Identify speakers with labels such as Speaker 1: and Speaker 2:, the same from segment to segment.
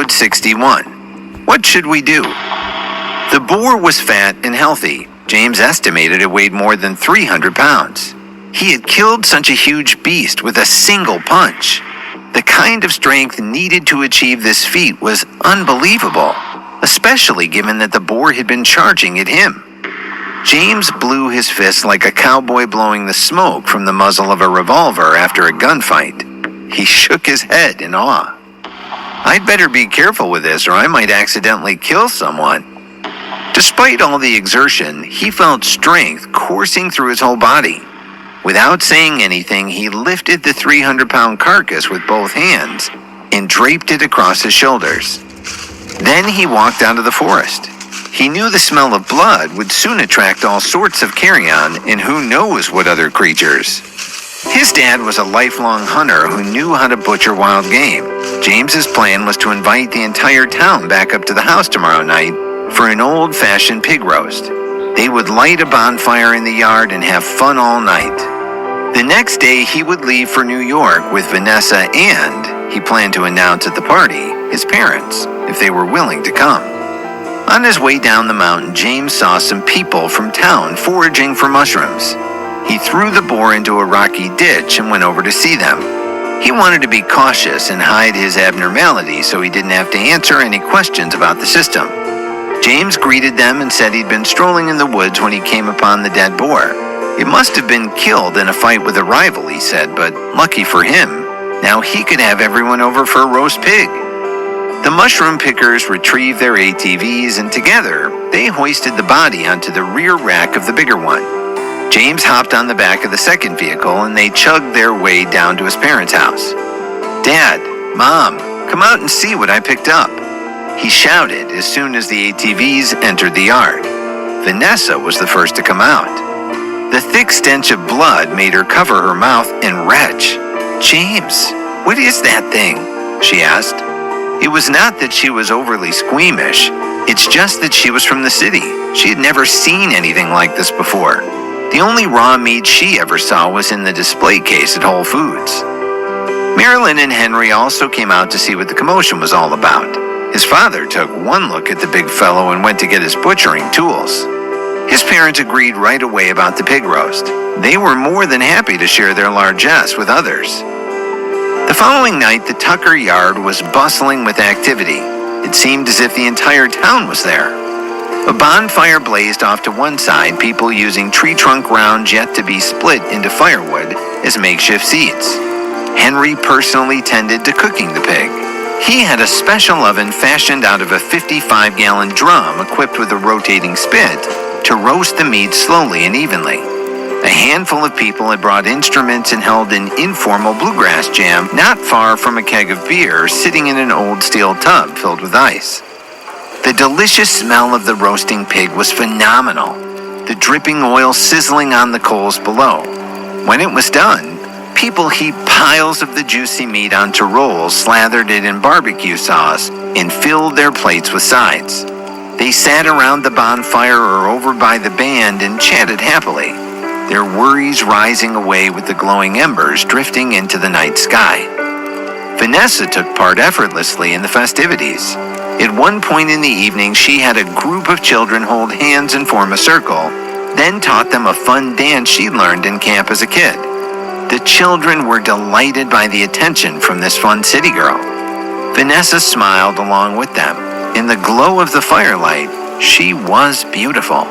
Speaker 1: Episode 61. What should we do? The boar was fat and healthy. James estimated it weighed more than 300 pounds. He had killed such a huge beast with a single punch. The kind of strength needed to achieve this feat was unbelievable, especially given that the boar had been charging at him. James blew his fist like a cowboy blowing the smoke from the muzzle of a revolver after a gunfight. He shook his head in awe. I'd better be careful with this or I might accidentally kill someone. Despite all the exertion, he felt strength coursing through his whole body. Without saying anything, he lifted the 300-pound carcass with both hands and draped it across his shoulders. Then he walked out of the forest. He knew the smell of blood would soon attract all sorts of carrion and who knows what other creatures. His dad was a lifelong hunter who knew how to butcher wild game. James's plan was to invite the entire town back up to the house tomorrow night for an old-fashioned pig roast. They would light a bonfire in the yard and have fun all night. The next day, he would leave for New York with Vanessa and, he planned to announce at the party, his parents, if they were willing to come. On his way down the mountain, James saw some people from town foraging for mushrooms. He threw the boar into a rocky ditch and went over to see them. He wanted to be cautious and hide his abnormality so he didn't have to answer any questions about the system. James greeted them and said he'd been strolling in the woods when he came upon the dead boar. It must have been killed in a fight with a rival, he said, but lucky for him, now he could have everyone over for a roast pig. The mushroom pickers retrieved their ATVs and together, they hoisted the body onto the rear rack of the bigger one. James hopped on the back of the second vehicle and they chugged their way down to his parents' house. Dad, Mom, come out and see what I picked up, he shouted as soon as the ATVs entered the yard. Vanessa was the first to come out. The thick stench of blood made her cover her mouth and retch. James, what is that thing? She asked. It was not that she was overly squeamish. It's just that she was from the city. She had never seen anything like this before. The only raw meat she ever saw was in the display case at Whole Foods. Marilyn and Henry also came out to see what the commotion was all about. His father took one look at the big fellow and went to get his butchering tools. His parents agreed right away about the pig roast. They were more than happy to share their largesse with others. The following night, the Tucker yard was bustling with activity. It seemed as if the entire town was there. A bonfire blazed off to one side, people using tree trunk rounds yet to be split into firewood as makeshift seats. Henry personally tended to cooking the pig. He had a special oven fashioned out of a 55-gallon drum equipped with a rotating spit to roast the meat slowly and evenly. A handful of people had brought instruments and held an informal bluegrass jam not far from a keg of beer sitting in an old steel tub filled with ice. The delicious smell of the roasting pig was phenomenal, the dripping oil sizzling on the coals below. When it was done, people heaped piles of the juicy meat onto rolls, slathered it in barbecue sauce, and filled their plates with sides. They sat around the bonfire or over by the band and chatted happily, their worries rising away with the glowing embers drifting into the night sky. Vanessa took part effortlessly in the festivities. At one point in the evening, she had a group of children hold hands and form a circle, then taught them a fun dance she'd learned in camp as a kid. The children were delighted by the attention from this fun city girl. Vanessa smiled along with them. In the glow of the firelight, she was beautiful.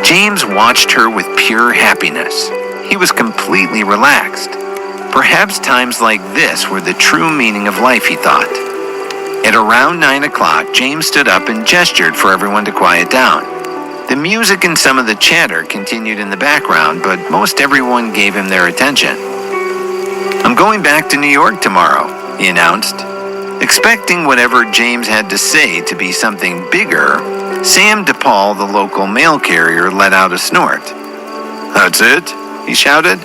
Speaker 1: James watched her with pure happiness. He was completely relaxed. Perhaps times like this were the true meaning of life, he thought. At around 9 o'clock, James stood up and gestured for everyone to quiet down. The music and some of the chatter continued in the background, but most everyone gave him their attention. I'm going back to New York tomorrow, he announced. Expecting whatever James had to say to be something bigger, Sam DePaul, the local mail carrier, let out a snort. That's it? He shouted.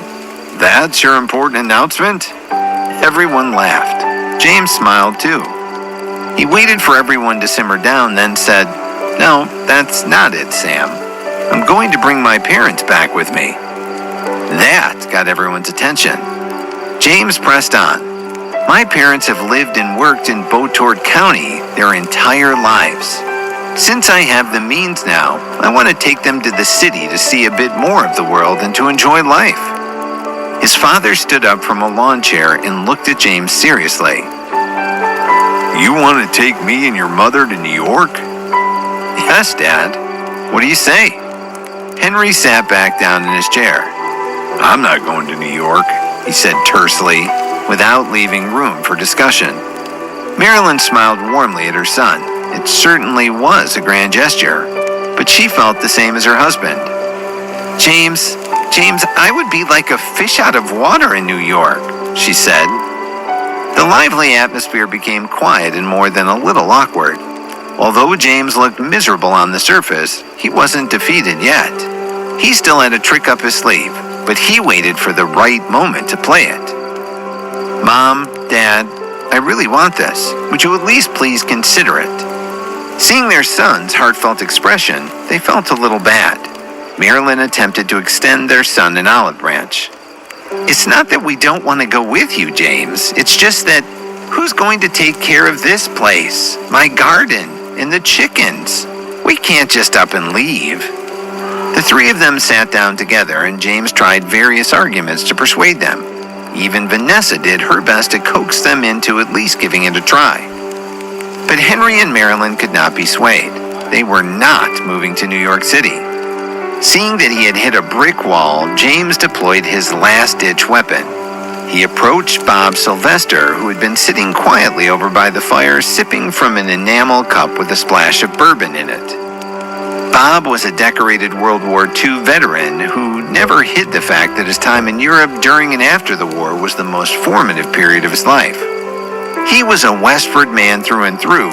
Speaker 1: That's your important announcement? Everyone laughed. James smiled too. He waited for everyone to simmer down, then said, No, that's not it, Sam. I'm going to bring my parents back with me. That got everyone's attention. James pressed on. My parents have lived and worked in Beaufort County their entire lives. Since I have the means now, I want to take them to the city to see a bit more of the world and to enjoy life." His father stood up from a lawn chair and looked at James seriously. "You want to take me and your mother to New York?" "Yes, Dad. What do you say?" Henry sat back down in his chair. "I'm not going to New York," he said tersely, without leaving room for discussion. Marilyn smiled warmly at her son. It certainly was a grand gesture, but she felt the same as her husband. James, I would be like a fish out of water in New York," she said. The lively atmosphere became quiet and more than a little awkward. Although James looked miserable on the surface, he wasn't defeated yet. He still had a trick up his sleeve, but he waited for the right moment to play it. "Mom, Dad, I really want this. Would you at least please consider it?" Seeing their son's heartfelt expression, they felt a little bad. Marilyn attempted to extend their son an olive branch. "It's not that we don't want to go with you, James. It's just that who's going to take care of this place, my garden, and the chickens? We can't just up and leave." The three of them sat down together, and James tried various arguments to persuade them. Even Vanessa did her best to coax them into at least giving it a try. But Henry and Marilyn could not be swayed. They were not moving to New York City. Seeing that he had hit a brick wall, James deployed his last-ditch weapon. He approached Bob Sylvester, who had been sitting quietly over by the fire, sipping from an enamel cup with a splash of bourbon in it. Bob was a decorated World War II veteran who never hid the fact that his time in Europe during and after the war was the most formative period of his life. He was a Westford man through and through,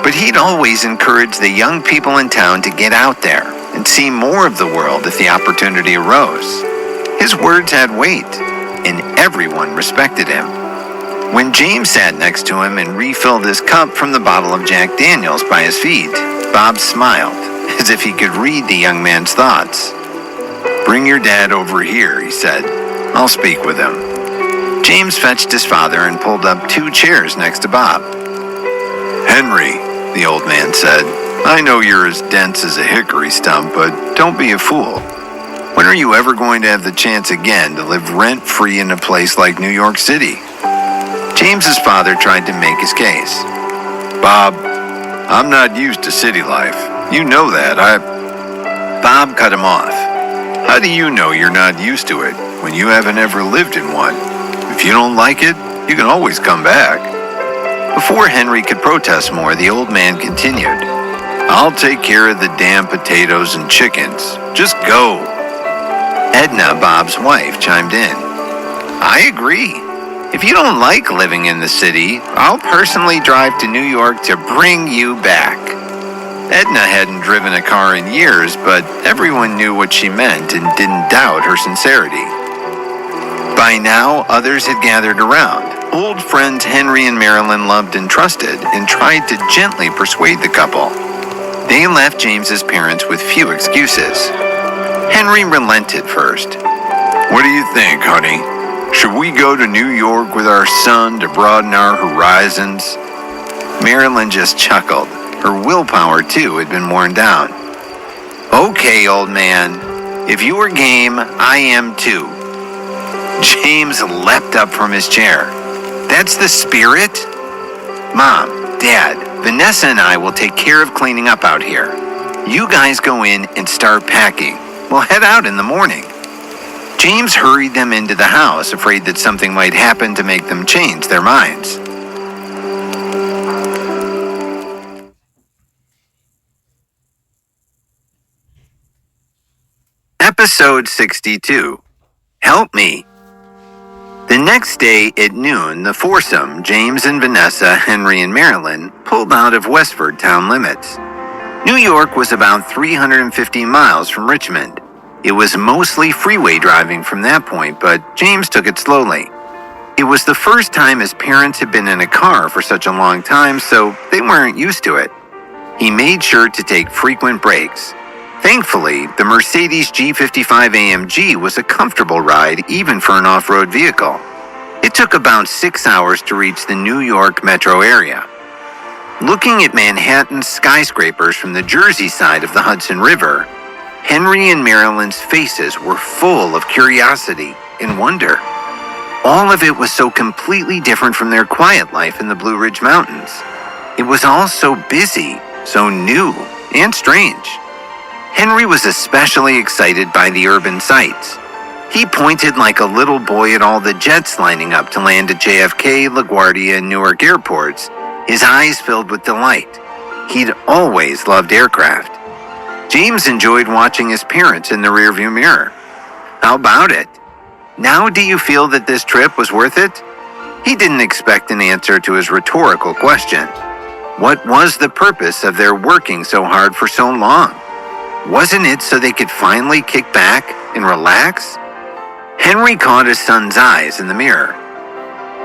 Speaker 1: but he'd always encouraged the young people in town to get out there and see more of the world if the opportunity arose. His words had weight, and everyone respected him. When James sat next to him and refilled his cup from the bottle of Jack Daniels by his feet, Bob smiled, as if he could read the young man's thoughts. "Bring your dad over here," he said. "I'll speak with him." James fetched his father and pulled up 2 chairs next to Bob. "Henry," the old man said, "I know you're as dense as a hickory stump, but don't be a fool. When are you ever going to have the chance again to live rent-free in a place like New York City?" James's father tried to make his case. "Bob, I'm not used to city life. You know that. Bob cut him off. "How do you know you're not used to it when you haven't ever lived in one? If you don't like it, you can always come back." Before Henry could protest more, the old man continued. "I'll take care of the damn potatoes and chickens. Just go." Edna, Bob's wife, chimed in. "I agree. If you don't like living in the city, I'll personally drive to New York to bring you back." Edna hadn't driven a car in years, but everyone knew what she meant and didn't doubt her sincerity. By now, others had gathered around. Old friends Henry and Marilyn loved and trusted, and tried to gently persuade the couple. They left James's parents with few excuses. Henry relented first. "What do you think, honey? Should we go to New York with our son to broaden our horizons?" Marilyn just chuckled. Her willpower, too, had been worn down. "Okay, old man. If you are game, I am too." James leapt up from his chair. "That's the spirit? Mom, Dad, Vanessa and I will take care of cleaning up out here. You guys go in and start packing. We'll head out in the morning." James hurried them into the house, afraid that something might happen to make them change their minds. Episode 62. Help Me. The next day at noon, the foursome, James and Vanessa, Henry and Marilyn, pulled out of Westford town limits. New York was about 350 miles from Richmond. It was mostly freeway driving from that point, but James took it slowly. It was the first time his parents had been in a car for such a long time, so they weren't used to it. He made sure to take frequent breaks. Thankfully, the Mercedes G55 AMG was a comfortable ride even for an off-road vehicle. It took about 6 hours to reach the New York metro area. Looking at Manhattan's skyscrapers from the Jersey side of the Hudson River, Henry and Marilyn's faces were full of curiosity and wonder. All of it was so completely different from their quiet life in the Blue Ridge Mountains. It was all so busy, so new, and strange. Henry was especially excited by the urban sights. He pointed like a little boy at all the jets lining up to land at JFK, LaGuardia, and Newark airports, his eyes filled with delight. He'd always loved aircraft. James enjoyed watching his parents in the rearview mirror. How about it? Now do you feel that this trip was worth it? He didn't expect an answer to his rhetorical question. What was the purpose of their working so hard for so long? Wasn't it so they could finally kick back and relax? Henry caught his son's eyes in the mirror.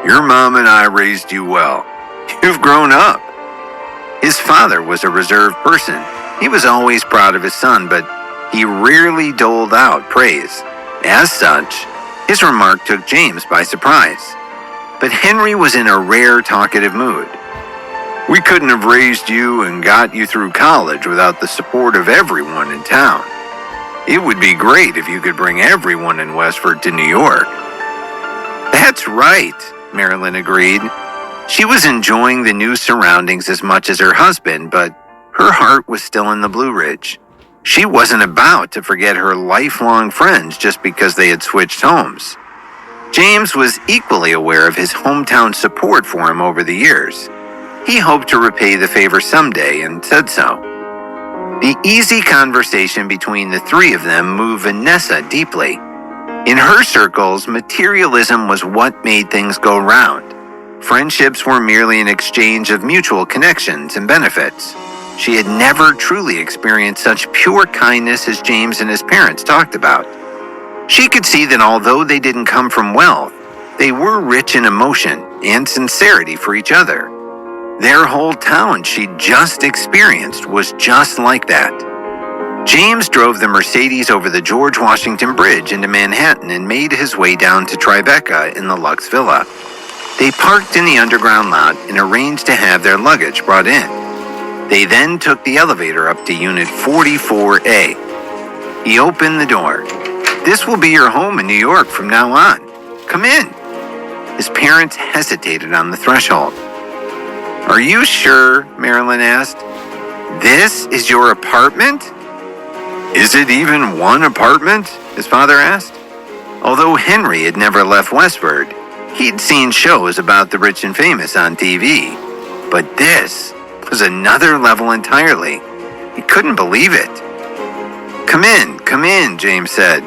Speaker 1: Your mom and I raised you well. You've grown up. His father was a reserved person. He was always proud of his son, but he rarely doled out praise. As such, his remark took James by surprise. But Henry was in a rare talkative mood. We couldn't have raised you and got you through college without the support of everyone in town. It would be great if you could bring everyone in Westford to New York. That's right, Marilyn agreed. She was enjoying the new surroundings as much as her husband, but her heart was still in the Blue Ridge. She wasn't about to forget her lifelong friends just because they had switched homes. James was equally aware of his hometown support for him over the years. He hoped to repay the favor someday and said so. The easy conversation between the three of them moved Vanessa deeply. In her circles, materialism was what made things go round. Friendships were merely an exchange of mutual connections and benefits. She had never truly experienced such pure kindness as James and his parents talked about. She could see that although they didn't come from wealth, they were rich in emotion and sincerity for each other. Their whole town she'd just experienced was just like that. James drove the Mercedes over the George Washington Bridge into Manhattan and made his way down to Tribeca in the Lux Villa. They parked in the underground lot and arranged to have their luggage brought in. They then took the elevator up to Unit 44A. He opened the door. This will be your home in New York from now on. Come in. His parents hesitated on the threshold. Are you sure? Marilyn asked. This is your apartment? Is it even one apartment? His father asked. Although Henry had never left Westford, he'd seen shows about the rich and famous on TV. But this was another level entirely. He couldn't believe it. Come in, James said.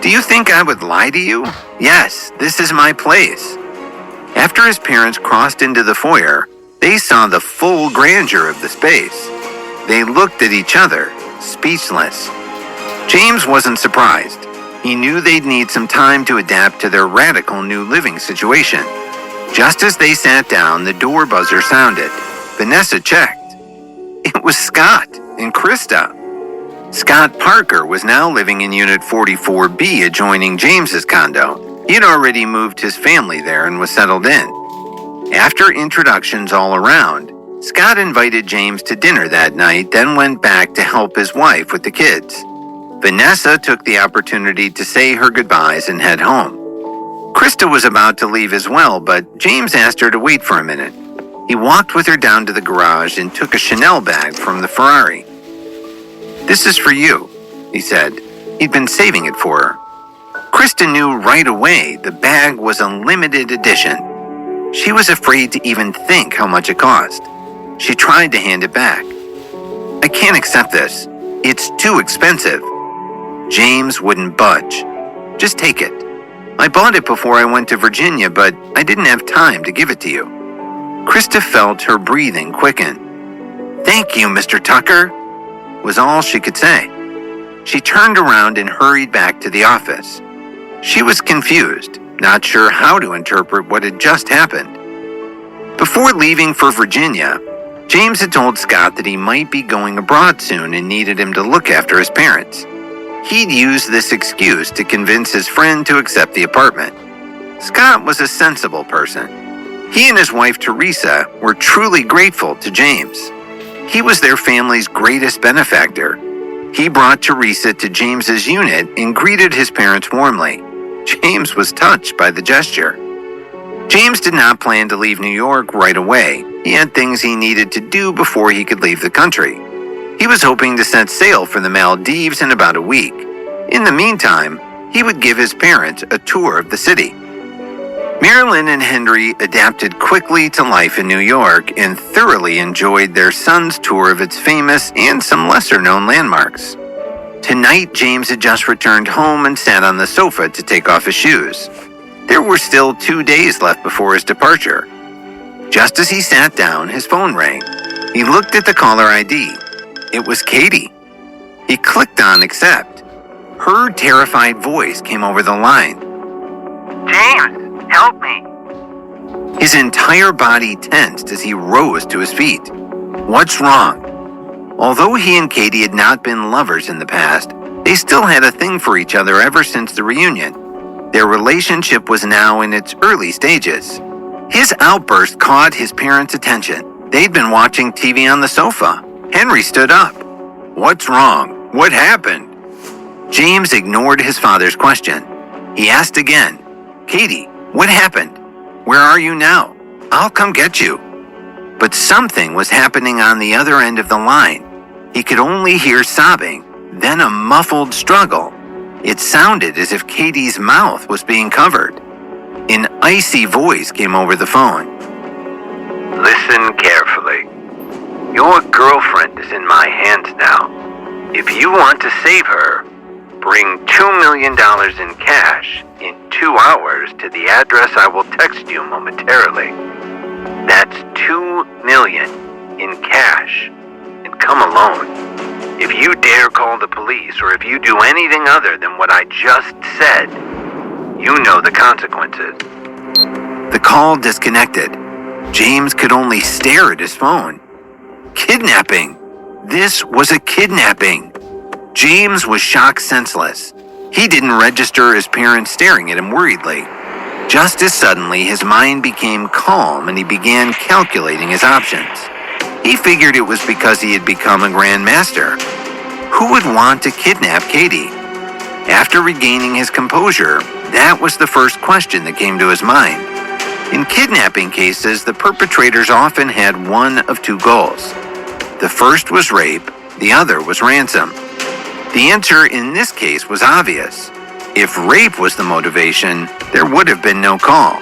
Speaker 1: Do you think I would lie to you? Yes, this is my place. After his parents crossed into the foyer, they saw the full grandeur of the space. They looked at each other, speechless. James wasn't surprised. He knew they'd need some time to adapt to their radical new living situation. Just as they sat down, the door buzzer sounded. Vanessa checked. It was Scott and Krista. Scott Parker was now living in Unit 44B adjoining James's condo. He had already moved his family there and was settled in. After introductions all around, Scott invited James to dinner that night, then went back to help his wife with the kids. Vanessa took the opportunity to say her goodbyes and head home. Krista was about to leave as well, but James asked her to wait for a minute. He walked with her down to the garage and took a Chanel bag from the Ferrari. This is for you, he said. He'd been saving it for her. Krista knew right away the bag was a limited edition. She was afraid to even think how much it cost. She tried to hand it back. I can't accept this. It's too expensive. James wouldn't budge. Just take it. I bought it before I went to Virginia, but I didn't have time to give it to you. Krista felt her breathing quicken. Thank you, Mr. Tucker, was all she could say. She turned around and hurried back to the office. She was confused, not sure how to interpret what had just happened. Before leaving for Virginia, James had told Scott that he might be going abroad soon and needed him to look after his parents. He'd used this excuse to convince his friend to accept the apartment. Scott was a sensible person. He and his wife Teresa were truly grateful to James. He was their family's greatest benefactor. He brought Teresa to James's unit and greeted his parents warmly. James was touched by the gesture. James did not plan to leave New York right away. He had things he needed to do before he could leave the country. He was hoping to set sail for the Maldives in about a week. In the meantime, he would give his parents a tour of the city. Marilyn and Henry adapted quickly to life in New York and thoroughly enjoyed their son's tour of its famous and some lesser-known landmarks. Tonight, James had just returned home and sat on the sofa to take off his shoes. There were still 2 days left before his departure. Just as he sat down, his phone rang. He looked at the caller ID. It was Katie. He clicked on accept. Her terrified voice came over the line. "James, help me." His entire body tensed as he rose to his feet. "What's wrong?" Although he and Katie had not been lovers in the past, they still had a thing for each other ever since the reunion. Their relationship was now in its early stages. His outburst caught his parents' attention. They'd been watching TV on the sofa. Henry stood up. "What's wrong? What happened?" James ignored his father's question. He asked again, "Katie, what happened? Where are you now? I'll come get you." But something was happening on the other end of the line. He could only hear sobbing, then a muffled struggle. It sounded as if Katie's mouth was being covered. An icy voice came over the phone. "Listen carefully. Your girlfriend is in my hands now. If you want to save her, bring $2 million in cash in 2 hours to the address I will text you momentarily. That's $2 million in cash, and come alone. If you dare call the police or if you do anything other than what I just said, you know the consequences." The call disconnected. James could only stare at his phone. Kidnapping! This was a kidnapping! James was shocked senseless. He didn't register his parents staring at him worriedly. Just as suddenly, his mind became calm and he began calculating his options. He figured it was because he had become a Grand Master. Who would want to kidnap Katie? After regaining his composure, that was the first question that came to his mind. In kidnapping cases, the perpetrators often had one of 2 goals. The first was rape, the other was ransom. The answer in this case was obvious. If rape was the motivation, there would have been no call.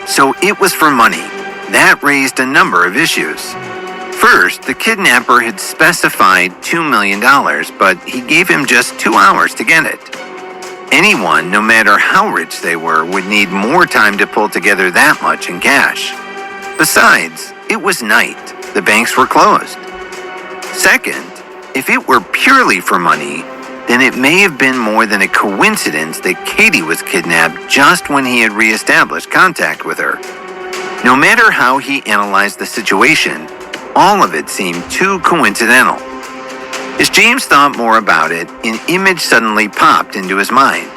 Speaker 1: So it was for money. That raised a number of issues. First, the kidnapper had specified $2 million, but he gave him just 2 hours to get it. Anyone, no matter how rich they were, would need more time to pull together that much in cash. Besides, it was night. The banks were closed. Second, if it were purely for money, then it may have been more than a coincidence that Katie was kidnapped just when he had reestablished contact with her. No matter how he analyzed the situation, all of it seemed too coincidental. As James thought more about it, an image suddenly popped into his mind.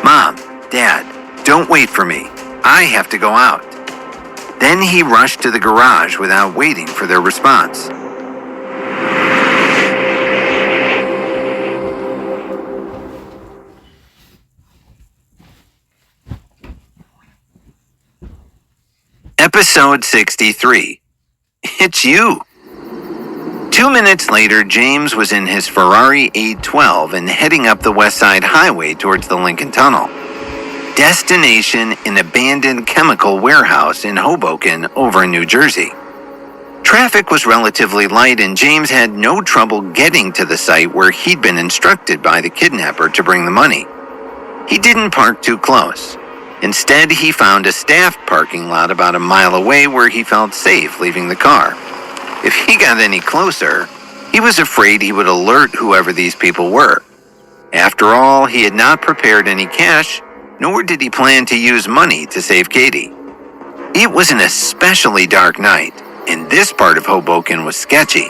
Speaker 1: "Mom, Dad, don't wait for me. I have to go out." Then he rushed to the garage without waiting for their response. Episode 63. It's you. 2 minutes later, James was in his Ferrari 812 and heading up the West Side Highway towards the Lincoln Tunnel. Destination: an abandoned chemical warehouse in Hoboken over in New Jersey. Traffic was relatively light and James had no trouble getting to the site where he'd been instructed by the kidnapper to bring the money. He didn't park too close. Instead, he found a staffed parking lot about a mile away where he felt safe leaving the car. If he got any closer, he was afraid he would alert whoever these people were. After all, he had not prepared any cash, nor did he plan to use money to save Katie. It was an especially dark night, and this part of Hoboken was sketchy.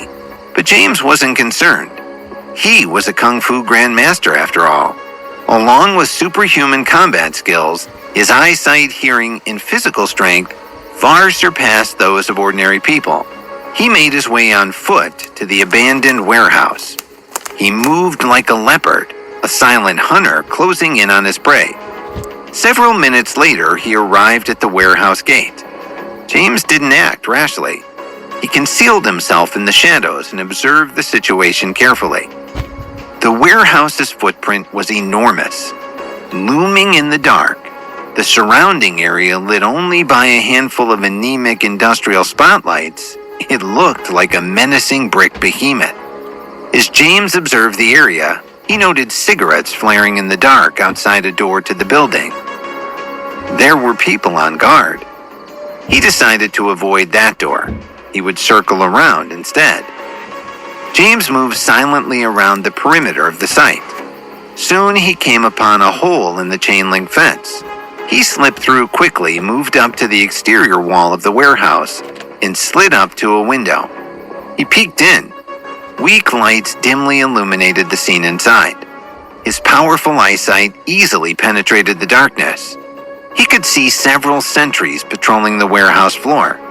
Speaker 1: But James wasn't concerned. He was a Kung Fu Grand Master after all. Along with superhuman combat skills, His eyesight, hearing, and physical strength far surpassed those of ordinary people. He made his way on foot to the abandoned warehouse. He moved like a leopard, a silent hunter closing in on his prey. Several minutes later, he arrived at the warehouse gate. James didn't act rashly. He concealed himself in the shadows and observed the situation carefully. The warehouse's footprint was enormous. Looming in the dark, the surrounding area lit only by a handful of anemic industrial spotlights, it looked like a menacing brick behemoth. As James observed the area, he noted cigarettes flaring in the dark outside a door to the building. There were people on guard. He decided to avoid that door. He would circle around instead. James moved silently around the perimeter of the site. Soon he came upon a hole in the chain-link fence. He slipped through quickly, moved up to the exterior wall of the warehouse, and slid up to a window. He peeked in. Weak lights dimly illuminated the scene inside. His powerful eyesight easily penetrated the darkness. He could see several sentries patrolling the warehouse floor.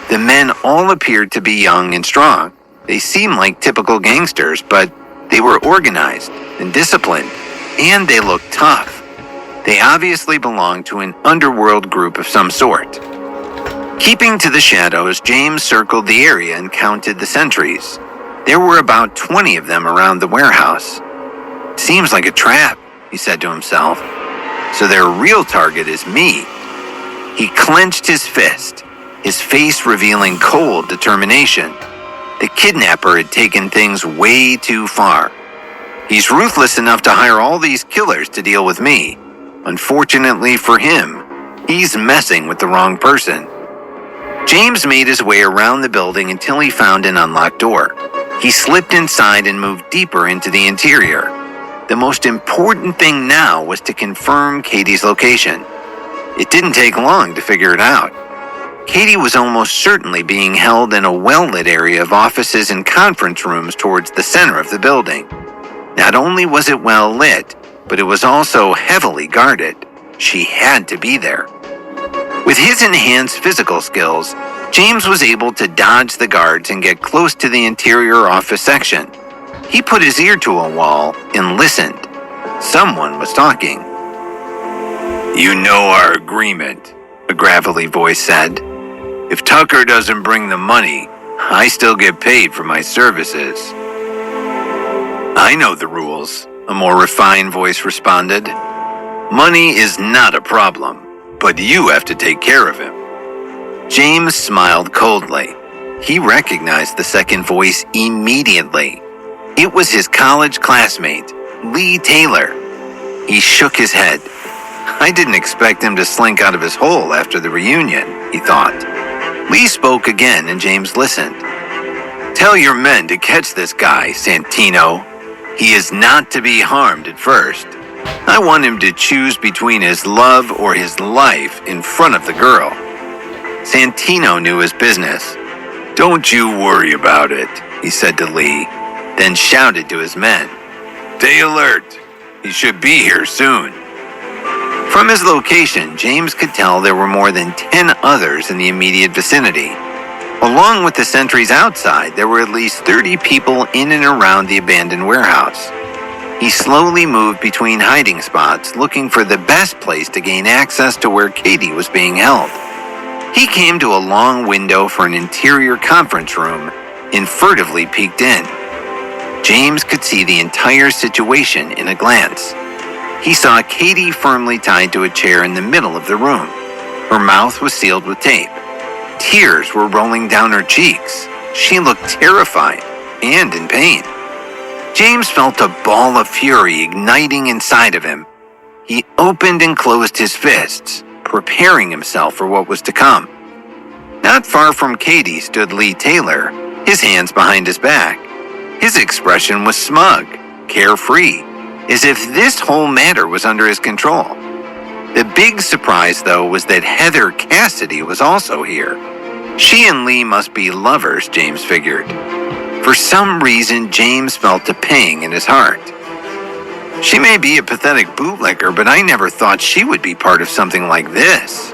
Speaker 1: The men all appeared to be young and strong. They seemed like typical gangsters, but they were organized and disciplined, and they looked tough. They obviously belonged to an underworld group of some sort. Keeping to the shadows, James circled the area and counted the sentries. There were about 20 of them around the warehouse. "Seems like a trap," he said to himself. "So their real target is me." He clenched his fist, his face revealing cold determination. The kidnapper had taken things way too far. He's ruthless enough to hire all these killers to deal with me. Unfortunately for him, he's messing with the wrong person. James made his way around the building until he found an unlocked door. He slipped inside and moved deeper into the interior. The most important thing now was to confirm Katie's location. It didn't take long to figure it out. Katie was almost certainly being held in a well-lit area of offices and conference rooms towards the center of the building. Not only was it well lit, but it was also heavily guarded. She had to be there. With his enhanced physical skills, James was able to dodge the guards and get close to the interior office section. He put his ear to a wall and listened. Someone was talking. "You know our agreement," a gravelly voice said. "If Tucker doesn't bring the money, I still get paid for my services." "I know the rules," a more refined voice responded. "Money is not a problem, but you have to take care of him." James smiled coldly. He recognized the second voice immediately. It was his college classmate, Lee Taylor. He shook his head. I didn't expect him to slink out of his hole after the reunion, he thought. Lee spoke again and James listened. "Tell your men to catch this guy, Santino. He is not to be harmed at first. I want him to choose between his love or his life in front of the girl." Santino knew his business. "Don't you worry about it," he said to Lee, then shouted to his men. "Stay alert. He should be here soon." From his location, James could tell there were more than 10 others in the immediate vicinity. Along with the sentries outside, there were at least 30 people in and around the abandoned warehouse. He slowly moved between hiding spots, looking for the best place to gain access to where Katie was being held. He came to a long window for an interior conference room and furtively peeked in. James could see the entire situation in a glance. He saw Katie firmly tied to a chair in the middle of the room. Her mouth was sealed with tape. Tears were rolling down her cheeks. She looked terrified and in pain. James felt a ball of fury igniting inside of him. He opened and closed his fists, preparing himself for what was to come. Not far from Katie stood Lee Taylor, his hands behind his back. His expression was smug, carefree, as if this whole matter was under his control. The big surprise, though, was that Heather Cassidy was also here. She and Lee must be lovers, James figured. For some reason, James felt a pang in his heart. She may be a pathetic bootlegger, but I never thought she would be part of something like this.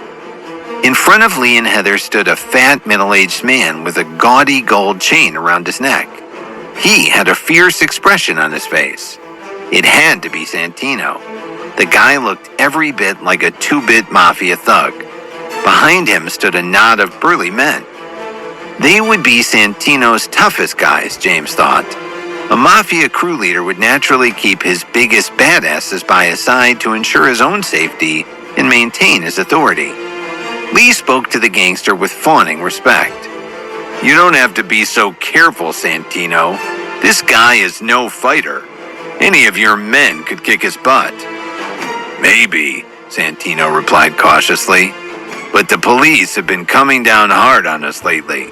Speaker 1: In front of Lee and Heather stood a fat, middle-aged man with a gaudy gold chain around his neck. He had a fierce expression on his face. It had to be Santino. The guy looked every bit like a two-bit mafia thug. Behind him stood a knot of burly men. They would be Santino's toughest guys, James thought. A mafia crew leader would naturally keep his biggest badasses by his side to ensure his own safety and maintain his authority. Lee spoke to the gangster with fawning respect. You don't have to be so careful, Santino. This guy is no fighter. Any of your men could kick his butt. Maybe, Santino replied cautiously, but the police have been coming down hard on us lately.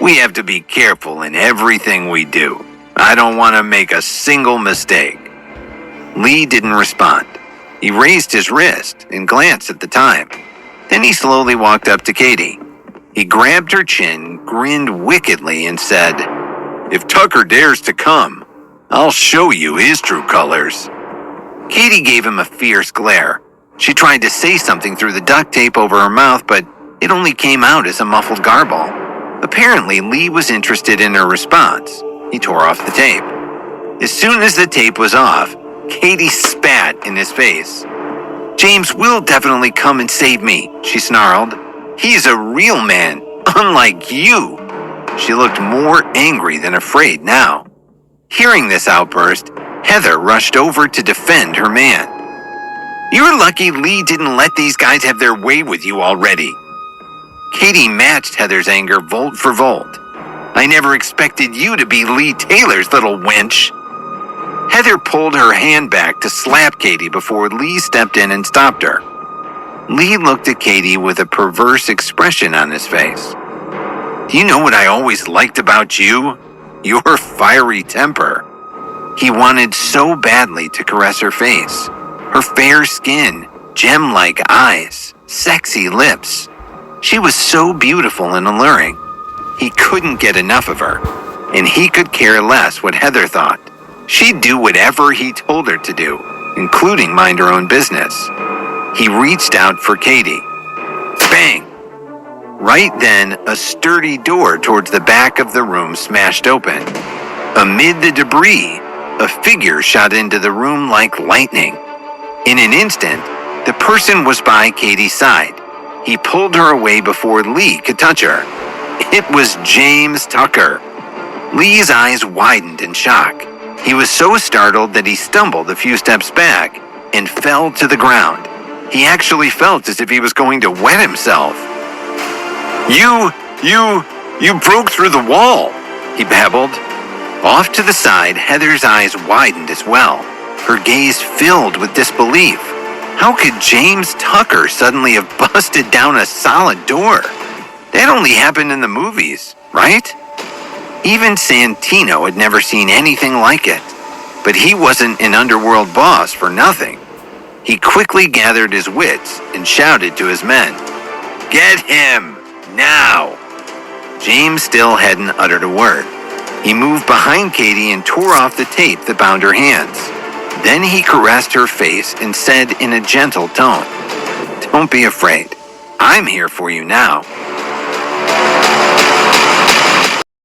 Speaker 1: We have to be careful in everything we do. I don't want to make a single mistake. Lee didn't respond. He raised his wrist and glanced at the time. Then he slowly walked up to Katie. He grabbed her chin, grinned wickedly, and said, If Tucker dares to come, I'll show you his true colors. Katie gave him a fierce glare. She tried to say something through the duct tape over her mouth, but it only came out as a muffled garble. Apparently, Lee was interested in her response. He tore off the tape. As soon as the tape was off, Katie spat in his face. James will definitely come and save me, she snarled. He's a real man, unlike you. She looked more angry than afraid now. Hearing this outburst, Heather rushed over to defend her man. You're lucky Lee didn't let these guys have their way with you already. Katie matched Heather's anger volt for volt. I never expected you to be Lee Taylor's little wench. Heather pulled her hand back to slap Katie before Lee stepped in and stopped her. Lee looked at Katie with a perverse expression on his face. Do you know what I always liked about you? Your fiery temper. He wanted so badly to caress her face. Her fair skin, gem-like eyes, sexy lips. She was so beautiful and alluring. He couldn't get enough of her, and he could care less what Heather thought. She'd do whatever he told her to do, including mind her own business. He reached out for Katie. Bang! Right then, a sturdy door towards the back of the room smashed open. Amid the debris, a figure shot into the room like lightning. In an instant, the person was by Katie's side. He pulled her away before Lee could touch her. It was James Tucker. Lee's eyes widened in shock. He was so startled that he stumbled a few steps back and fell to the ground. He actually felt as if he was going to wet himself. You broke through the wall, he babbled. Off to the side, Heather's eyes widened as well. Her gaze filled with disbelief. How could James Tucker suddenly have busted down a solid door? That only happened in the movies, right? Even Santino had never seen anything like it. But he wasn't an underworld boss for nothing. He quickly gathered his wits and shouted to his men, Get him! Now! James still hadn't uttered a word. He moved behind Katie and tore off the tape that bound her hands. Then he caressed her face and said in a gentle tone, Don't be afraid. I'm here for you now.